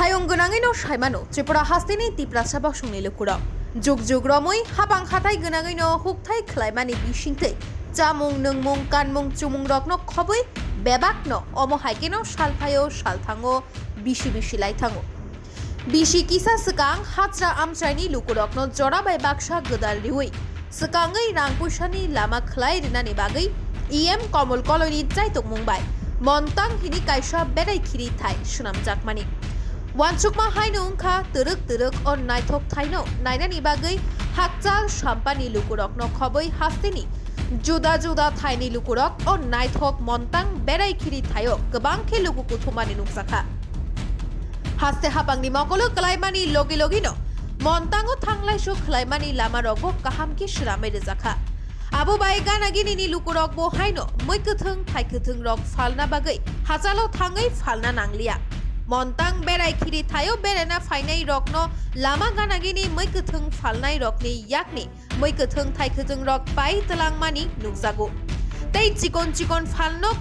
হায়ং গোনাङैनो साइमानो त्रिपुरा हास्तिनि तिप्रासाबा संनि लुकुरा जुग जुग रमै हाबां हाथाय गोनाङैनो हुकथाय खलायमानि बिसिंथै चामुं नोंमुं कानमुं चुमुं रकनो खबै बेबाकनो अमो हाइकेनो सालफायो सालथाङो बिसि बिसि लाइथाङो बिसि किसा सकां हात्रा आमचाइनि लुकुरकनो जरा बाय बाक्सा गोदाल रिउै सकाङै रांपुसानि लामा खलाय रिनानि बागै इएम कमल कलनि जायतक मुंबाय मन्तां हिनि कायसा बेराय खिरि थाय सुनाम जाकमानि वानसुकमा हायनो उंखा तरक तरक और नायथक थाइनो नायनानि बागै हाकचाल साम्पानि लुकुरकनो खबै हास्तिनि जुदा जुदा थाइनि लुकुरक और नायथक मन्तां बेराय खिरि थायो गोबांखे लुकुकु थुमानि नुकसाखा हास्ते हापांनि मकलो कलायमानि लगे लगिनो मन्तांगो थांलायसो खलायमानि लामा रगबो काहामखि सुरामे रेजाखा आबो बाय गानागिनि लुकुरक बो हायनो मैकथों थाइकथों रक फालना बागै हाजालो थाङै फालना नांलिया मन्तां बेराय खिरि थायो बेरेना फाइनाय रकनो लामा गानागिनि मैकथों फालनाय रकनि याकनि मैकथों थाइकथों रक पाइ तलांमानि नुकजागो तै चिकन चिकन फालनक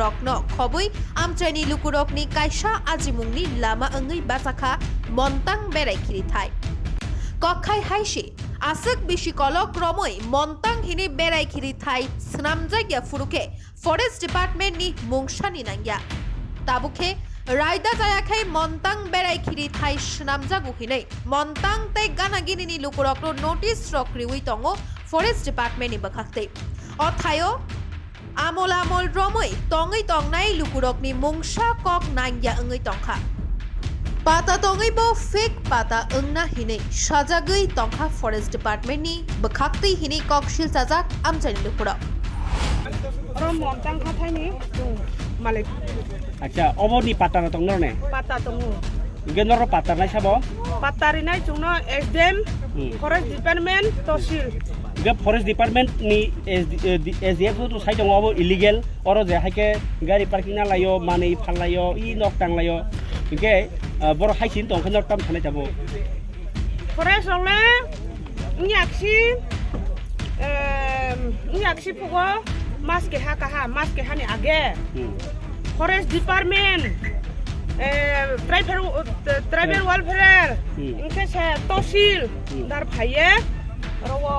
रकनो खबै आमचाइनि लुकुरकनि कायसा आजिमुंनि लामा अंगै बासाखा मन्तां बेराय खिरि थाय कखाय हायसे आसक बिसि कलक रमै मन्तां हिनि बेराय खिरि थाय सनामजागिया फुरुके फरेस्ट डिपार्टमेन्टनि मुंसानि नांगिया ताबुखे रायदा जायाखै मन्तां बेराय खिरि थाय सनामजागु हिनै मन्तां तै गानागिनि लुकुरकनो नोटिस रक्रिउइ तंगो फरेस्ट डिपार्टमेन्टनि बखाखते अथायो आमोल आमोल रमै तङै तंनाय लुकुरकनि मुंसा कक नांगिया अंगै तंखा पाता तङैबो फेक पाता अंगना हिनै साजागै तंखा फरेस्ट डिपार्टमेन्टनि बखाखते हिनै ककशिल साजाक आमचाइनि लुकुरक मन्तां हाथायनि मालिक अच्छा अबनि पाताना तंनो ने पाता तंगो गेनर पातानाय साबो पातारिनाय जोंनो एसडीएम फरेस्ट डिपार्टमेन्ट तहसिल गे फरेस्ट डिपार्टमेन्ट नि एसडीएफ तो साइड दङ अब इलिगेल अर जे हाके गारि पार्किं ना लायो मानै फानलायो इ नक टांलायो के बर हाइसिन दं खनर टाम थानाय जाबो फरेस्ट रले इयाक्सि फुगो मास के हानि आगे फरेस्ट डिपार्टमेंट ट्राइबल वेलफेयर इनके से तहसिल दार फाये रवो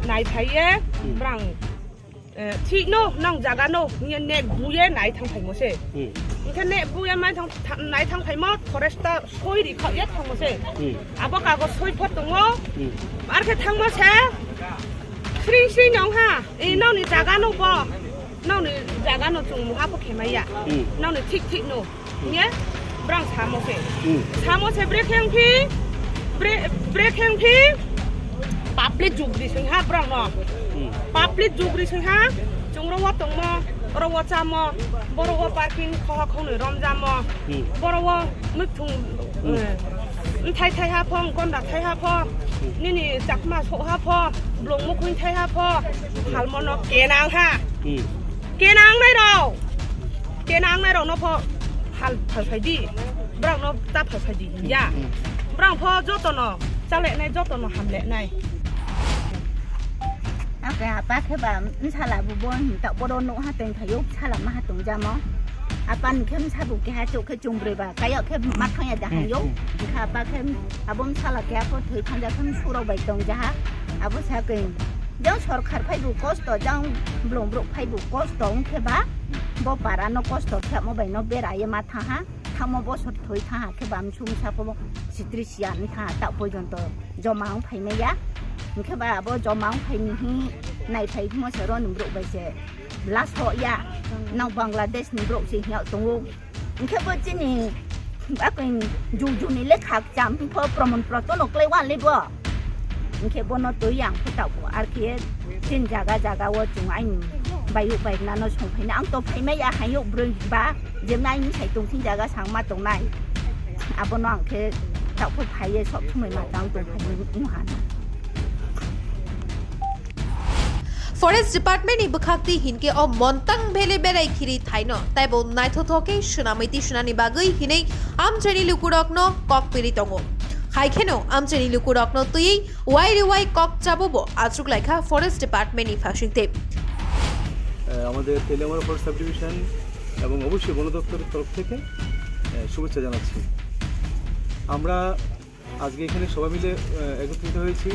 नाय फाये ब्रां ठीक नो नां जागा नो ने बुये नाय थां फायमोसे इनके ने बुये माय थां नाय थां फायमो फरेस्ट सय रिखा ये थांमोसे आबो कागज सय फट दङो आरके थांमोसे श्री श्री नंहा ए नावनि जागा नो बो नावनि जागा नो जों मुहाबो खेमाया नावनि ठीक ठीक नो ने ब्रां सामोसे ब्रेकिं फी पाब्लिक जुगरि सिंहा ब्रां न पाब्लिक जुगरि सिंहा जोंरवा तंमो रवा चामो बरवा पार्किं खहा खौनो रमजामो बरवा मुथुं थाय थाय हाफं गन्दा थाय हाफ निनि जाकमा सहा फ ब्लं मुखुं थाय हाफ हालमनो केनां हा केनां नाय राव न फ हाल फायदि ब्रां न ता फायदि या ब्रां फ जतन चालेनाय जतन हामलेनाय आके आपा खेबा साला बुबन ता बडन नो हातें थायो साला मा हातुं जामो आपान खेम साबु के हा चोखे चुंब्रेबा काय खे माखाया दाहायो खा बा खेम आबम साला के आफो थै खांजा खेम सुराव बाय दं जाहा आबो साके जों सरकार फायबु कष्ट जों ब्लं ब्रक फायबु कष्ट खेबा बो पारा न कष्ट खेमो बाय न बेराये मा थाहा थामो बसर थै थाहा खेबा सुं सापो सित्रिसिया नि था ता पर्यन्त जमां फायनाया खेबा आबो जमां फायनि नाय फाय मोसरो नब्रक बायसे लास्ट या नाव बांलादेश नि ब्रक से हियाव दङो खेबो चिनि आकिन जुजुनि लेखा जाम प्रमाण पत्र नक्ले वा लेबो खेबो न तो yang फटाबो आरके चिन जागा व जुं आइन बायु बायना न संफायना आं तो फायमाया हायो ब्रैबा जेमनाय नि साइ दंथिं जागा सांमा दंनाय आबो न आंखे दावफो फाये सब समय मा दाव दं फायनि मुहाना फरेस्ट डिपार्टमेन्टनि बखाखति हिनके अ मन्तां भेले बेराय खिरि थाइनो ताइबो नायथथके सुनामैति सुनानि बागै हिनै आमचाइनि लुकुरकनो कक पेरि दङो हाइखेनो आमचाइनि लुकुरकनो तुयै वाइ कक चाबोबो आजुक लाइखा फरेस्ट डिपार्टमेन्टनि फासिंते আমাদের তেলিয়ামুড়া ফরেস্ট সাব ডিভিশন এবং অবশ্যই বন দপ্তরের তরফ থেকে শুভেচ্ছা জানাচ্ছি। আমরা আজকে এখানে সবাই মিলে একত্রিত হয়েছি।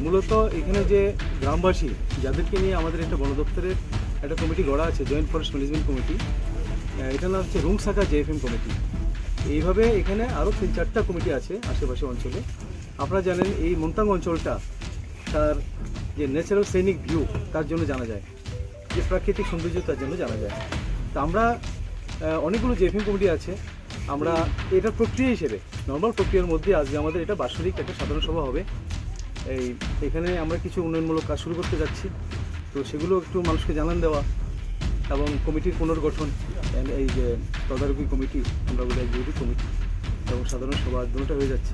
মূলত এখানে যে গ্রামবাসী যাদেরকে নিয়ে আমাদের একটা বন দপ্তরের একটা কমিটি গড়া আছে, জয়েন্ট ফরেস্ট ম্যানেজমেন্ট কমিটি, এটার নাম হচ্ছে রুংসাকা জেএফএম কমিটি। এইভাবে এখানে আরও 3-4টা কমিটি আছে আশেপাশে অঞ্চলে। আপনারা জানেন এই মন্তাং অঞ্চলটা তার যে ন্যাচারাল সেনিক ভিউ তার জন্য জানা যায়, যে প্রাকৃতিক সৌন্দর্য তার জন্য জানা যায়। তা আমরা অনেকগুলো জেএফএম কমিটি আছে, আমরা এটা প্রক্রিয়া হিসেবে নর্মাল প্রক্রিয়ার মধ্যে আজকে আমাদের এটা বাৎসরিক একটা সাধারণ সভা হবে। এখানে আমরা কিছু উন্নয়নমূলক কাজ শুরু করতে যাচ্ছি, তো সেগুলো একটু মানুষকে জানান দেওয়া এবং কমিটির পুনর্গঠন, এই যে তদারকি কমিটি আমরা বলি এক্সিকিউটিভ কমিটি এবং সাধারণ সভা দুটোটা হয়ে যাচ্ছে।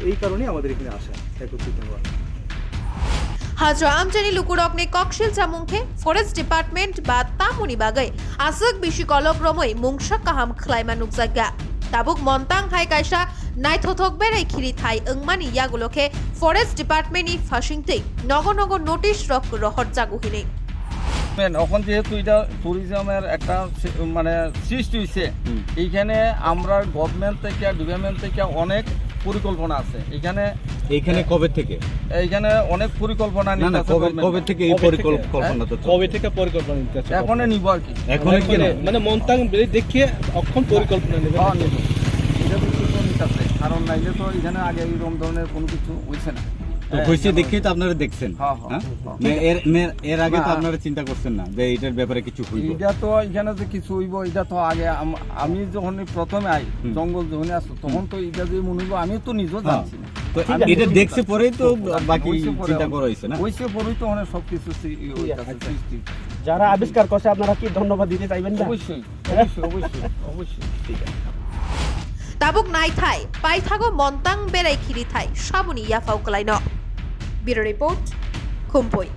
এই কারণেই আমাদের এখানে আসা, একত্রিত হওয়া। হাজরা আমচানি লুকুরকনে ককশিল জামুংখে ফরেস্ট ডিপার্টমেন্ট বা তামুনি বাগै আসক বিশি কলক রমৈ মুংসা কাহাম খ্লাইমা নুকজাগা তাবুক মন্তাং হাই কাইসা নাইথথক বেরাই খিরি থাই ওংমানি ইয়াগুলোকে ফরেস্ট ডিপার্টমেন্টনি ফাশিংতেই নগ নগ নোটিশ রক রহর জাগুহিনে এখন যেহেতু এটা ট্যুরিজমের একটা মানে সৃষ্টি হয়েছে, এইখানে আমরা গভর্নমেন্ট থেকে ডিপার্টমেন্ট থেকে অনেক পরিকল্পনা আছে। এইখানে কবে থেকে এইখানে অনেক পরিকল্পনা নিতে আছে কবে থেকে এই পরিকল্পনা তো কবে থেকে পরিকল্পনা নিতে আছে? এখনই নিব আর কি। এখন মানে মন্তাং দেখিয়ে অক্ষণ পরিকল্পনা নেবে। হ্যাঁ নিব, এটা তো নিতে আছে, কারণ নাইলে তো এখানে আগে এইরকম ধরনের কোনো কিছু হয়েছে না। তো হয়েছে দেখেই তো আপনারা দেখছেন। হ্যাঁ, হ্যাঁ? হ্যাঁ। এর আগে তো না। আপনারা চিন্তা করছেন না যে এটার ব্যাপারে কিছু হইব? এটা তো এখানে যে কিছু হইব, এটা তো আগে আমি যখন প্রথমে আই জঙ্গল যখন আসতো তখন তো এটা যে মনে হইব আমি তো নিজেও জানছি না। তো এটা দেখছে পরেই তো বাকি হইছে পরে, চিন্তা করা হয়েছে না? হইছে পরেই তো অনেক সবকিছু সৃষ্টি। যারা আবিষ্কার করছে আপনারা কি ধন্যবাদ দিতে চাইবেন না? অবশ্যই অবশ্যই অবশ্যই অবশ্যই। ঠিক আছে। তাবুক নাই থাই পাই থাগো মন্তাং বেরাই খিরি থাই সাবুনি ইয়াফাউ ক্লাইন। Bureau report খুমপই।